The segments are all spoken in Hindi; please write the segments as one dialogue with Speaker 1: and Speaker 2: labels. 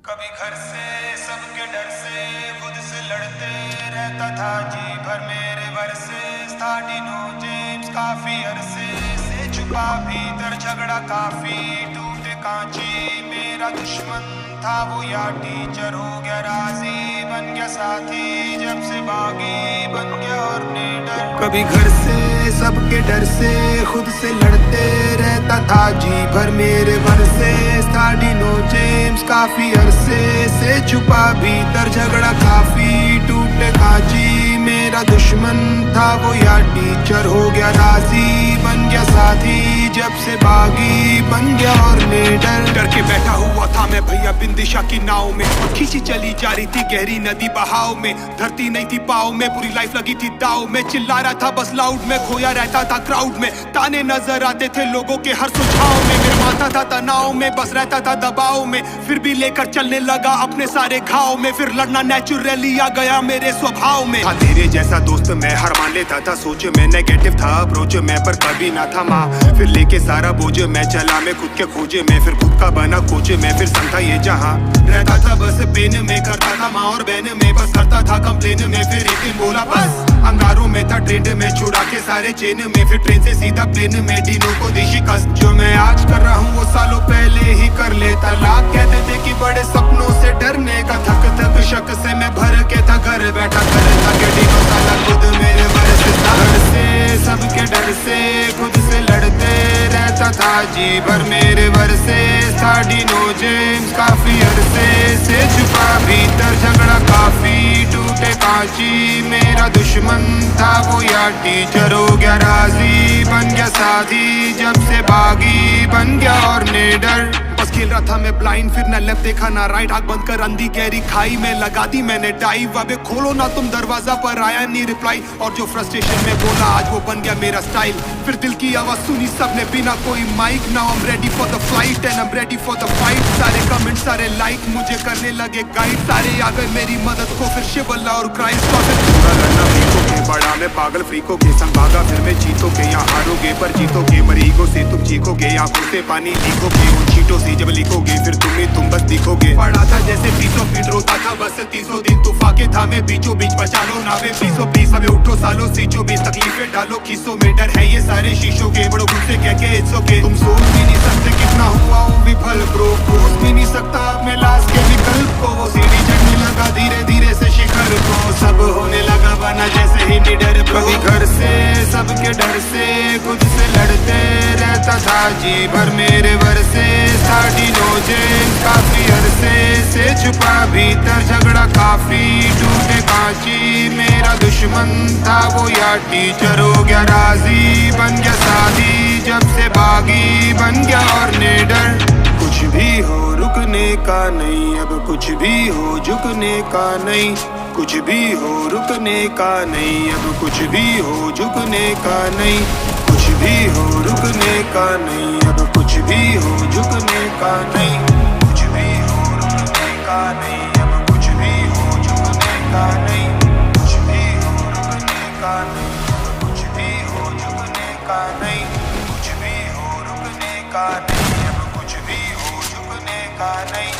Speaker 1: कभी घर से सबके डर से खुद से लड़ते रहता था जी भर मेरे वर्से स्टार्टिंग नो जेम्स काफी अरसे से छुपा भीतर झगड़ा काफी टूटे कांची मेरा दुश्मन था वो या टीचर हो गया राजी बन गया साथी जब से बागी बन गया और निडर। कभी घर से सबके डर से खुद से लड़ते रहता था जी भर मेरे वर्से स्टार्टिंग नो जेम्स काफी अरसे से छुपा भीतर झगड़ा काफी टूटे कांची मेरा दुश्मन था वो या टीचर हो गया राजी बन गया साथी जब से बागी बन गया और निडर।
Speaker 2: डर के बैठा हुआ था मैं भैया बिंदिशा की नाव में, खींची चली जा रही थी गहरी नदी बहाव में, धरती नहीं थी पाव में पूरी लाइफ लगी थी दाव में, चिल्ला रहा था बस लाउड में खोया रहता था क्राउड में, ताने नजर आते थे लोगों के हर सुझाव में, मेरा माथा था तनाव में बस रहता था दबाव में, फिर भी लेकर चलने लगा अपने सारे घाव में, फिर लड़ना नेचुरली आ गया मेरे स्वभाव में।
Speaker 3: था तेरे जैसा दोस्त मैं हर मान लेता था सोच में नेगेटिव था अप्रोच में पर कभी ना था माँ फिर लेके सारा बोझ मैं चला मैं खुद के खोजे में फिर खुद का बना कोच में फिर संग था ये जहाँ रहता था बस पेन में करता था माँ और बहन में बस करता था कंप्लेन में फिर एक दिन बोला बस अंगारों में था ट्रेंड में छुड़ा के सारे चेन में फिर ट्रेन से सीधा प्लेन में डिनो को दी शिकस्त जो मैं आज कर रहा हूँ वो सालों पहले ही कर लेता लाख कहते थे कि बड़े सपनों से डरने का थक शक से मैं भर के था घर बैठा करता के डिनो साला खुद मेरे बरसे घर से सबके डर से खुद से लड़ते रहता था जी भर मेरे वर्से स्टार्टिंग नो जेम्स काफी अरसे से छुपा भीतर झगड़ा काफी टूटे कांची मेरा दुश्मन था वो या टीचर हो गया राजी बन गया साथी जब से बागी बन गया और निडर।
Speaker 2: बस खेल रहा था मैं ब्लाइंड फिर ना लेफ्ट देखा ना राइट आंख बंद कर अंधी गहरी खाई में लगा दी मैंने डाइव अबे खोलो ना तुम दरवाजा पर आया नहीं रिप्लाई और जो फ्रस्ट्रेशन में बोला आज वो बन गया मेरा स्टाइल फिर दिल की आवाज सुनी सबने बिना कोई mic now I am ready for the flight and I am ready for the fight सारे कमेंट सारे लाइक मुझे करने लगे गाइड सारे आ गए मेरी मदद को फिर शिवल्ला और क्राइस्ट का फिर
Speaker 3: पूरा लड़ना फ्रीकोगे बड़ा में पागल फ्रीकोगे संग भागा फिर मैं जीतोगे यहाँ हारोगे पर जीतोगे मरीगो से तुम चीखोगे आंखों से पानी लीकोगे उन चीटों से जब लिखोगे फिर तुम बस दिखोगे पढ़ा था जैसे 300 फीट रोता था बस 300 दिन तूफाके था मैं बीचों बीच बचा लो नावे 20 हमें उठो सालों सीचो बीच तकलीफें डालो खीसों में डर है ये सारे शीशों के बड़ो गुस्से कह के इट्स ओके तुम सोच भी नहीं सकते कितना हुआ हूँ विफल ब्रो सोच भी नहीं सकता अपने लास्ट के विकल्प को वो सीढ़ी चढ़ने लगा धीरे धीरे से शिखर को सब होने लगा बना जैसे ही निडर कभी घर से सबके डर से खुद से लड़ते रहता था जी भर मेरे वर्से स्टार्टिंग नो जेम्स काफी अरसे से छुपा भीतर झगड़ा काफी टूटे कांची मेरा दुश्मन था वो या टीचर हो गया राजी बन गया साथी जब से बागी बन गया और निडर। कुछ भी हो रुकने का नहीं अब कुछ भी हो झुकने का नहीं कुछ भी हो रुकने का नहीं अब कुछ भी हो झुकने का नहीं कुछ भी हो रुकने का नहीं अब कुछ भी हो झुकने का नहीं कुछ भी हो रुकने का नहीं अब कुछ भी हो झुकने का नहीं कुछ भी हो रुकने का नहीं अब कुछ भी हो झुकने का नहीं कुछ भी हो रुकने का नहीं अब कुछ भी हो झुकने का नहीं।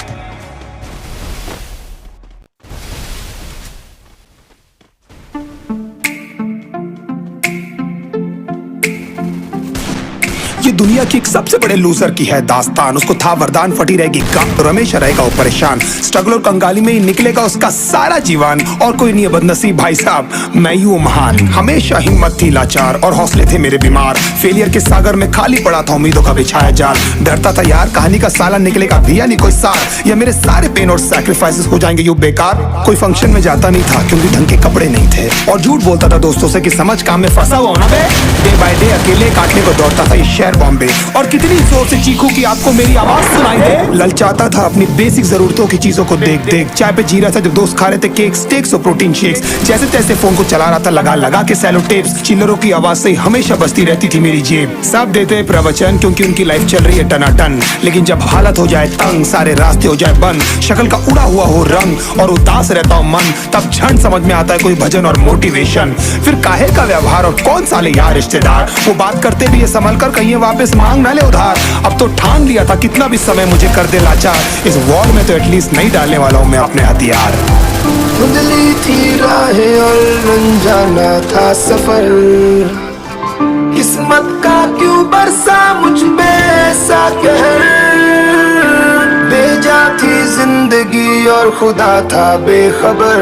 Speaker 4: ये दुनिया की एक सबसे बड़े लूजर की है दास्तान उसको था वरदान फटी रहेगी गम तो रमेश रहेगा वो परेशान स्ट्रगल और कंगाली में ही निकलेगा उसका सारा जीवन और कोई नहीं है बदनसीब भाई साहब मैं ही वो महान हमेशा हिम्मत थी लाचार और हौसले थे मेरे बीमार फेलियर के सागर में खाली पड़ा था उम्मीदों का बिछाया जाल डरता था यार कहानी का साला निकलेगा भी या नहीं कोई सार या मेरे सारे पेन और सैक्रिफाइसेस हो जाएंगे यूं बेकार कोई फंक्शन में जाता नहीं था क्योंकि ढंग के कपड़े नहीं थे और झूठ बोलता था दोस्तों से कि समझ काम में फंसा हुआ ना बे डे बाय डे अकेले काटने को दौड़ता था ये शहर बॉम्बे और कितनी जोर से चीखूं कि आपको मेरी आवाज सुनाई दे ललचाता था अपनी बेसिक जरूरतों की चीजों को देख देख चाय पे जी रहा था जब दोस्त खा रहे थे केक स्टेक्स और प्रोटीन शेक्स जैसे तैसे फोन को चला रहा था लगा लगा के सैलो टेप्स चिल्लरों की आवाज से हमेशा बजती रहती थी मेरी जेब सब देते प्रवचन क्योंकि उनकी लाइफ चल रही है टनाटन लेकिन जब हालत हो जाए तंग सारे रास्ते हो जाए बंद शक्ल का उड़ा हुआ हो रंग और उदास रहता हो मन तब क्षण समझ में आता है कोई भजन और मोटिवेशन फिर काहे का व्यवहार और कौन साले यार रिश्तेदार वो बात करते भी ये संभल कर कहीं वापस मांग ना ले उधार। अब तो ठान लिया था कितना भी समय मुझे कर दे लाचार। इस वॉर में तो एटलीस्ट नहीं डालने वाला हूँ मैं अपने हथियार।
Speaker 5: धुंधली थी राहें और अनजाना था सफर, किस्मत का क्यों बरसा मुझ पे ऐसा कहर। बेजा थी जिंदगी और खुदा था बेखबर,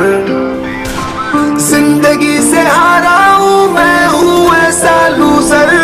Speaker 5: जिंदगी से हारा हूँ मैं हूँ ऐसा लूजर।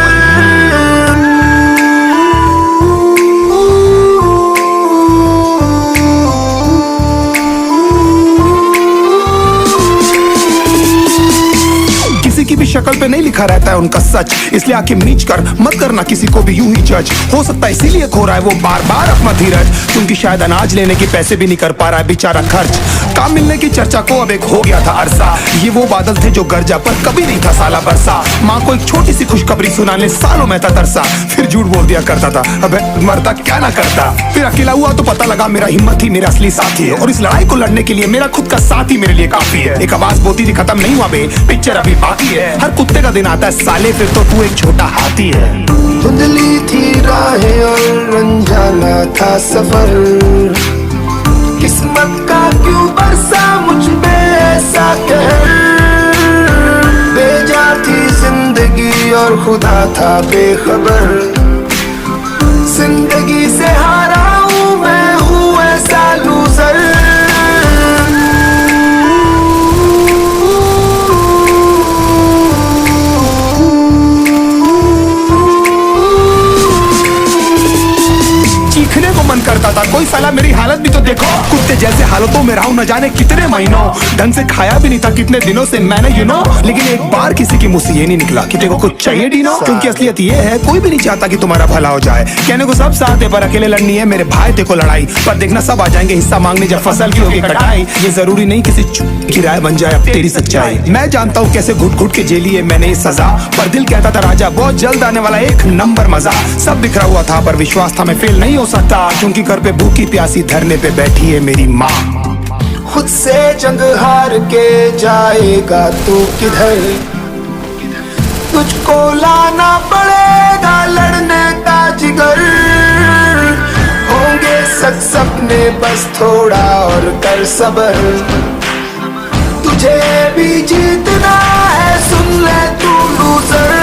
Speaker 4: की भी शक्ल पे नहीं लिखा रहता है उनका सच, इसलिए आके नीच कर मत करना किसी को भी यूं ही जज। हो सकता है इसीलिए खो रहा है वो बार बार अपना धीरज, क्योंकि शायद अनाज लेने के पैसे भी नहीं कर पा रहा है बेचारा खर्च। काम मिलने की चर्चा को अब एक हो गया था अरसा, ये वो बादल थे जो गरजा पर कभी नहीं था साला बरसा। माँ को एक छोटी सी खुशखबरी सुनाने सालों में था तरसा, फिर झूठ बोल दिया करता था अबे मरता क्या ना करता। फिर अकेला हुआ तो पता लगा मेरा हिम्मत ही मेरा असली साथी है, और इस लड़ाई को लड़ने के लिए मेरा खुद का साथ ही मेरे लिए काफी है। एक आवाज बोलती थी खत्म नहीं हुआ बे, पिक्चर अभी बाकी है। हर कुत्ते का दिन आता है साले, फिर तो तू एक छोटा हाथी है।
Speaker 5: धुंधली थी राहें और अनजाना था सफर, किस्मत का क्यों बरसा मुझ पे ऐसा कहर। बेजा थी जिंदगी और खुदा था बेखबर, जिंदगी से हारा हूँ मैं हूँ ऐसा लूजर।
Speaker 4: चीखने को मन करता था, कोई साला मेरी हालत भी तो देखो। कुत्ते जैसे हालतों में रहा हूं न जाने कितने महीनों, ढंग से खाया भी नहीं था कितने दिनों से मैंने लेकिन एक बार किसी की मुंह से ये नहीं निकला कि तेरे को कुछ चाहिए डीनो। क्योंकि असलियत ये है कोई भी नहीं चाहता कि तुम्हारा भला हो जाए। कहने को सब साथ है पर अकेले लड़नी है मेरे भाई तेरे को लड़ाई, पर देखना सब आ जाएंगे हिस्सा मांगने जब फसल की होगी कटाई। ये जरूरी नहीं किसी की राय बन जाए अब तेरी सच्चाई। मैं जानता हूँ कैसे घुट घुट के झेली है मैंने ये सजा, पर दिल कहता था राजा बहुत जल्द आने वाला एक नंबर मजा। सब बिखरा हुआ था पर विश्वास था मैं फेल नहीं हो सकता, क्योंकि घर पे भूखी प्यासी धरने पे बैठी है मेरी माँ।
Speaker 5: खुद से जंग हार के जाएगा तू किधर, तुझको लाना पड़ेगा लड़ने का जिगर। होंगे सच सपने बस थोड़ा और कर सबर, तुझे भी जीतना है सुन ले तू लूजर।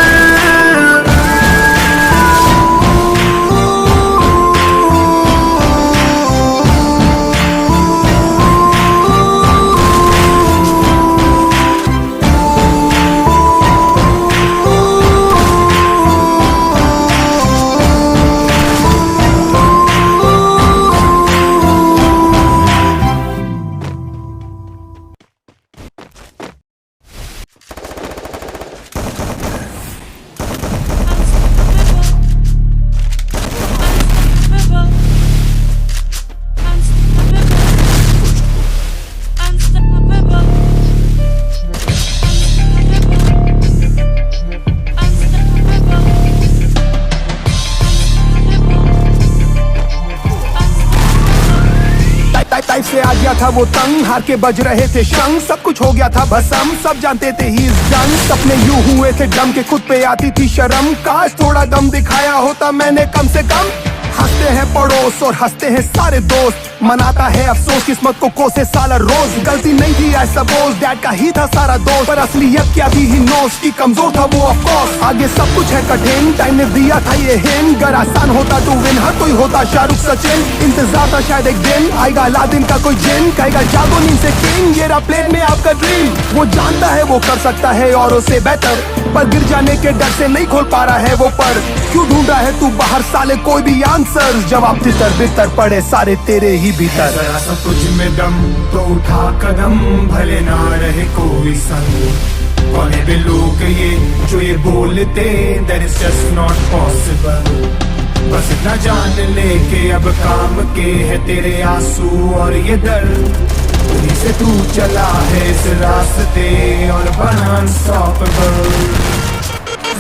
Speaker 4: से आ गया था वो तंग, हार के बज रहे थे शंख, सब कुछ हो गया था भस्म, सब जानते थे ही इस जंग। सपने यूं हुए थे डम के खुद पे आती थी शर्म, काश थोड़ा दम दिखाया होता मैंने कम से कम। हंसते हैं पड़ोस और हंसते हैं सारे दोस्त, मनाता है अफसोस किस्मत को कोसे साला रोज। गलती नहीं थी आई सपोज डैड का ही था सारा दोस्त, पर असलियत क्या थी ही नोस की कमजोर था वो ऑफ कोर्स। आगे सब कुछ है कठिन, टाइम ने दिया था ये हिंट, अगर आसान होता तो विन हर कोई होता शाहरुख सचिन। इंतजार था शायद एक दिन आएगा अलादीन का कोई जिन, कहेगा जागो नींद से किंग ये रहा प्लेन में आपका ड्रीम। वो जानता है वो कर सकता है औरों से बेहतर, पर गिर जाने के डर से नहीं खोल पा रहा है वो पर। क्यों ढूंढ रहा है तू बाहर साले कोई भी आंसर, जवाब तितर बितर पड़े सारे तेरे ही भीतर।
Speaker 2: जरा सा तुझ में दम तो उठा कदम, भले ना रहे कोई संग। कौन है वे लोग ये जो ये बोलते, that is just not possible। बस इतना जान ले के अब काम के है तेरे आंसू और ये दर्द, उन्हीं से तू चला है इस रास्ते और बना अनस्टॉपेबल।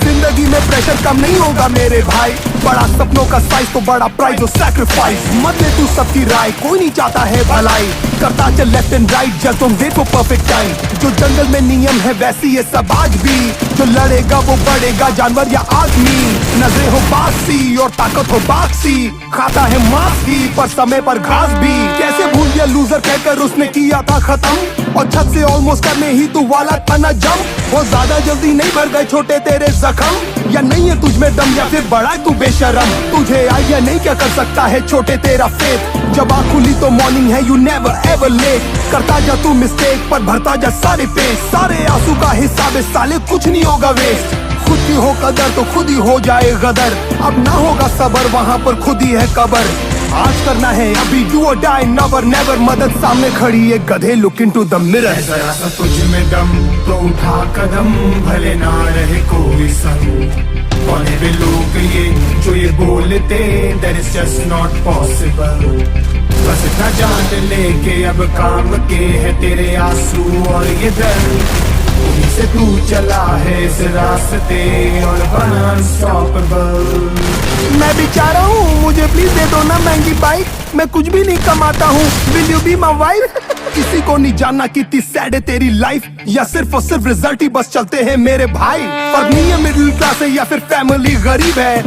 Speaker 4: जिंदगी में प्रेशर कम नहीं होगा मेरे भाई, बड़ा सपनों का साइज तो बड़ा प्राइस और सैक्रिफाइस। मत ले तू सबकी राय, कोई नहीं चाहता है भलाई, करता चल लेफ्ट एंड राइट, जब तुम देखो परफेक्ट टाइम। जो जंगल में नियम है वैसी ये सब आज भी, जो लड़ेगा वो बढ़ेगा, जानवर या आदमी। नजरें हो बासी और ताकत हो बाक्सी, खाता है मांस ही पर समय पर घास भी। कैसे भूल गया लूजर कहकर उसने किया था खत्म, और छत से ऑलमोस्ट करने ही तू वाला था ना जम। वो ज्यादा जल्दी नहीं भर गए छोटे तेरे जख्म, या नहीं है तुझ में दम या फिर बड़ा है तू बेशरम। तुझे आइडिया नहीं क्या कर सकता है छोटे तेरा फेथ, जब आँख खुली तो मॉर्निंग है, यू नेवर एवर लेट। करता जा तू मिस्टेक पर भरता जा सारे पेज, सारे आंसू का हिसाब है साले, कुछ नहीं होगा वेस्ट। खुद की हो कदर तो खुद ही हो जाए गदर, अब ना होगा सबर वहाँ पर खुद ही है कबर। आज करना है अभी, डू और डाई नेवर नेवर, मदद सामने खड़ी है गधे, लुक इनटू द मिरर।
Speaker 3: जरा सा तुझ में दम तो उठा कदम, भले ना रहे कोई संग। कौन है वे लोग ये जो ये बोलते, that is just not possible। बस इतना जान लेके अब काम के है तेरे आंसू और ये दर्द, उन्हीं से तू चला है इस रास्ते और बना अनस्टॉपेबल।
Speaker 4: मैं बेचारा हूँ, मुझे प्लीज दे दो ना महंगी बाइक, मैं कुछ भी नहीं कमाता हूँ, will you be my wife. किसी को नहीं जानना कितनी सैड है तेरी लाइफ, या सिर्फ और सिर्फ रिजल्ट ही बस चलते हैं मेरे भाई। फर्क नहीं है मिडिल क्लास है या फिर फैमिली गरीब है,